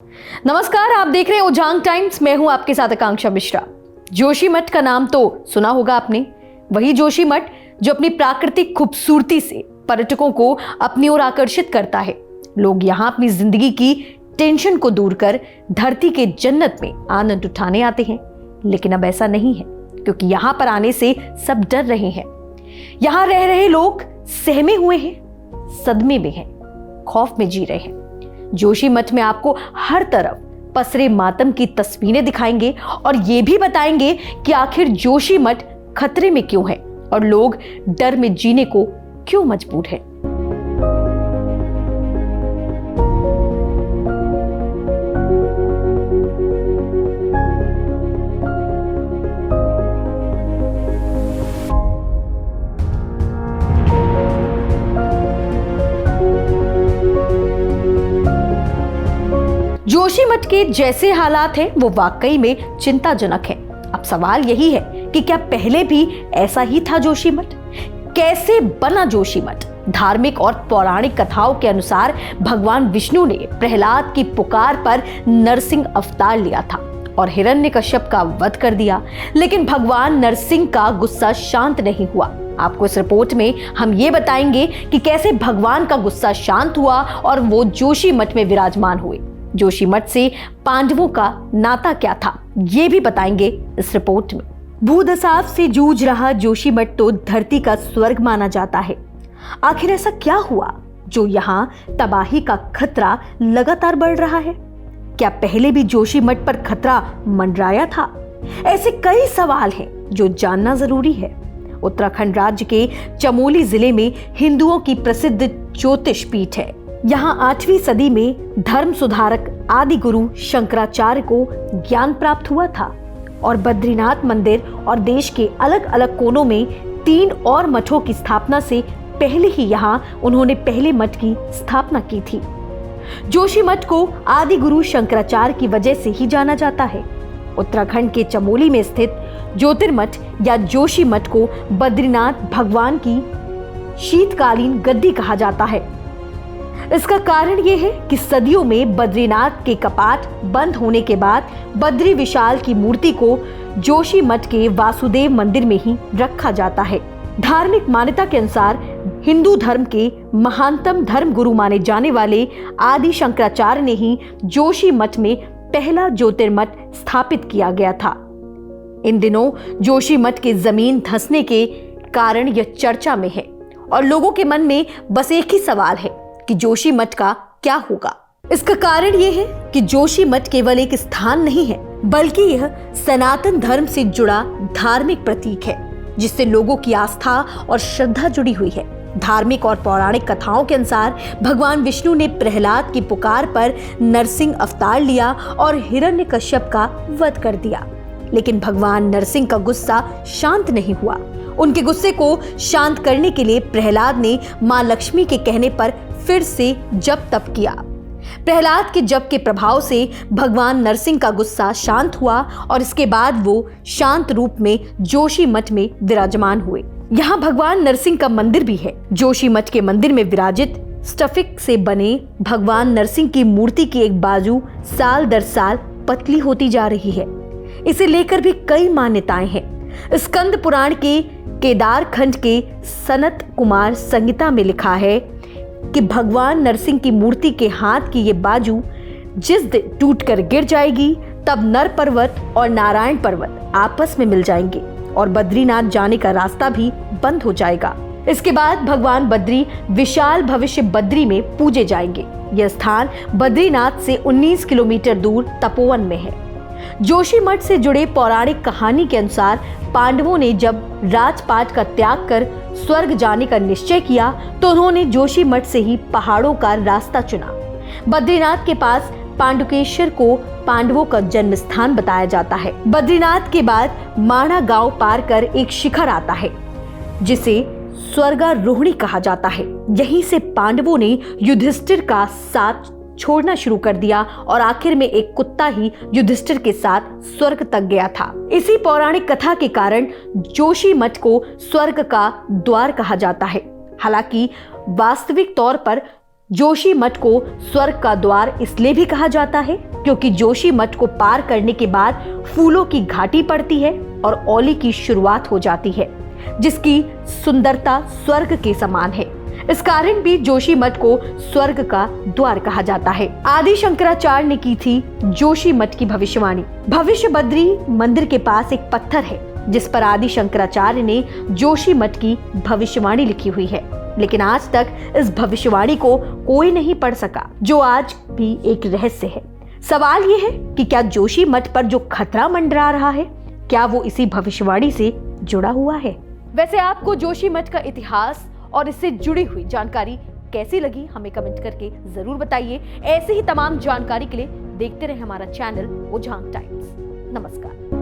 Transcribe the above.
नमस्कार, आप देख रहे हैं उजांग टाइम्स। मैं हूं आपके साथ आकांक्षा मिश्रा। जोशीमठ का नाम तो सुना होगा आपने। वही जोशीमठ जो अपनी प्राकृतिक खूबसूरती से पर्यटकों को अपनी ओर आकर्षित करता है। लोग यहां अपनी जिंदगी की टेंशन को दूर कर धरती के जन्नत में आनंद उठाने आते हैं। लेकिन अब ऐसा नहीं है, क्योंकि यहां पर आने से सब डर रहे हैं। यहां रह रहे लोग सहमे हुए हैं, सदमे में हैं, खौफ में जी रहे हैं। जोशीमठ में आपको हर तरफ पसरे मातम की तस्वीरें दिखाएंगे और ये भी बताएंगे कि आखिर जोशीमठ खतरे में क्यों है और लोग डर में जीने को क्यों मजबूर हैं। जोशीमठ के जैसे हालात हैं वो वाकई में चिंताजनक है। अब सवाल यही है कि क्या पहले भी ऐसा ही था जोशीमठ? कैसे बना जोशीमठ? धार्मिक और पौराणिक कथाओं के अनुसार भगवान विष्णु ने प्रहलाद की पुकार पर नरसिंह अवतार लिया था और हिरण्यकश्यप का वध कर दिया। लेकिन भगवान नरसिंह का गुस्सा शांत नहीं हुआ। आपको इस रिपोर्ट में हम ये बताएंगे कि कैसे भगवान का गुस्सा शांत हुआ और वो जोशीमठ में विराजमान हुए। जोशीमठ से पांडवों का नाता क्या था, ये भी बताएंगे इस रिपोर्ट में। भूदशाव से जूझ रहा जोशीमठ तो धरती का स्वर्ग माना जाता है। आखिर ऐसा क्या हुआ जो यहाँ तबाही का खतरा लगातार बढ़ रहा है? क्या पहले भी जोशीमठ पर खतरा मंडराया था? ऐसे कई सवाल हैं जो जानना जरूरी है। उत्तराखंड राज्य के चमोली जिले में हिंदुओं की प्रसिद्ध ज्योतिष पीठ है। यहाँ 8वीं सदी में धर्म सुधारक आदि गुरु शंकराचार्य को ज्ञान प्राप्त हुआ था और बद्रीनाथ मंदिर और देश के अलग अलग कोनों में 3 और मठों की स्थापना से पहले ही यहाँ उन्होंने पहले मठ की स्थापना की थी। जोशीमठ को आदि गुरु शंकराचार्य की वजह से ही जाना जाता है। उत्तराखंड के चमोली में स्थित ज्योतिर्मठ या जोशीमठ को बद्रीनाथ भगवान की शीतकालीन गद्दी कहा जाता है। इसका कारण यह है कि सदियों में बद्रीनाथ के कपाट बंद होने के बाद बद्री विशाल की मूर्ति को जोशीमठ के वासुदेव मंदिर में ही रखा जाता है। धार्मिक मान्यता के अनुसार हिंदू धर्म के महानतम धर्म गुरु माने जाने वाले आदि शंकराचार्य ने ही जोशीमठ में पहला ज्योतिर्मठ स्थापित किया गया था। इन दिनों जोशीमठ की जमीन धंसने के कारण यह चर्चा में है और लोगों के मन में बस एक ही सवाल है कि जोशीमठ का क्या होगा। इसका कारण यह है कि जोशीमठ केवल एक स्थान नहीं है, बल्कि यह सनातन धर्म से जुड़ा धार्मिक प्रतीक है, जिससे लोगों की आस्था और श्रद्धा जुड़ी हुई है। धार्मिक और पौराणिक कथाओं के अनुसार भगवान विष्णु ने प्रहलाद की पुकार पर नरसिंह अवतार लिया और हिरण्यकश्यप का वध कर दिया। लेकिन भगवान नरसिंह का गुस्सा शांत नहीं हुआ। उनके गुस्से को शांत करने के लिए प्रहलाद ने मां लक्ष्मी के कहने पर फिर से जप तप किया। प्रहलाद के जप के प्रभाव से भगवान नरसिंह का गुस्सा शांत हुआ और इसके बाद वो शांत रूप में जोशीमठ में विराजमान हुए। यहाँ भगवान नरसिंह का मंदिर भी है। जोशीमठ के मंदिर में विराजित स्फटिक से बने भगवान नरसिंह की मूर्ति की एक बाजू साल दर साल पतली होती जा रही है। इसे लेकर भी कई मान्यताएं हैं। स्कंद पुराण के केदार खंड के सनत कुमार संहिता में लिखा है कि भगवान नरसिंह की मूर्ति के हाथ की ये बाजू जिस दिन टूटकर गिर जाएगी, तब नर पर्वत और नारायण पर्वत आपस में मिल जाएंगे और बद्रीनाथ जाने का रास्ता भी बंद हो जाएगा। इसके बाद भगवान बद्री विशाल भविष्य बद्री में पूजे जाएंगे। यह स्थान बद्रीनाथ से 19 किलोमीटर दूर तपोवन में है। जोशीमठ से जुड़े पौराणिक कहानी के अनुसार पांडवों ने जब राजपाट का त्याग कर स्वर्ग जाने का निश्चय किया तो उन्होंने जोशीमठ से ही पहाड़ों का रास्ता चुना। बद्रीनाथ के पास पांडुकेश्वर को पांडवों का जन्म स्थान बताया जाता है। बद्रीनाथ के बाद माणा गांव पार कर एक शिखर आता है जिसे स्वर्गारोहणी कहा जाता है। यहीं से पांडवों ने युधिष्ठिर का साथ छोड़ना शुरू कर दिया और आखिर में एक कुत्ता ही युधिष्ठिर के साथ स्वर्ग तक गया था। इसी पौराणिक कथा के कारण जोशीमठ को स्वर्ग का द्वार कहा जाता है। हालांकि वास्तविक तौर पर जोशी मठ को स्वर्ग का द्वार इसलिए भी कहा जाता है क्योंकि जोशी मठ को पार करने के बाद फूलों की घाटी पड़ती है और ओली की शुरुआत हो जाती है, जिसकी सुंदरता स्वर्ग के समान है। इस कारण भी जोशी मठ को स्वर्ग का द्वार कहा जाता है। आदि शंकराचार्य ने की थी जोशी मठ की भविष्यवाणी। भविष्य बद्री मंदिर के पास एक पत्थर है जिस पर आदि शंकराचार्य ने जोशी मठ की भविष्यवाणी लिखी हुई है, लेकिन आज तक इस भविष्यवाणी को कोई नहीं पढ़ सका, जो आज भी एक रहस्य है। सवाल ये है कि क्या जोशी मठ पर जो खतरा मंडरा रहा है, क्या वो इसी भविष्यवाणी से जुड़ा हुआ है? वैसे आपको जोशी मठ का इतिहास और इससे जुड़ी हुई जानकारी कैसी लगी, हमें कमेंट करके जरूर बताइए। ऐसे ही तमाम जानकारी के लिए देखते रहे हमारा चैनल उजांग टाइम्स। नमस्कार।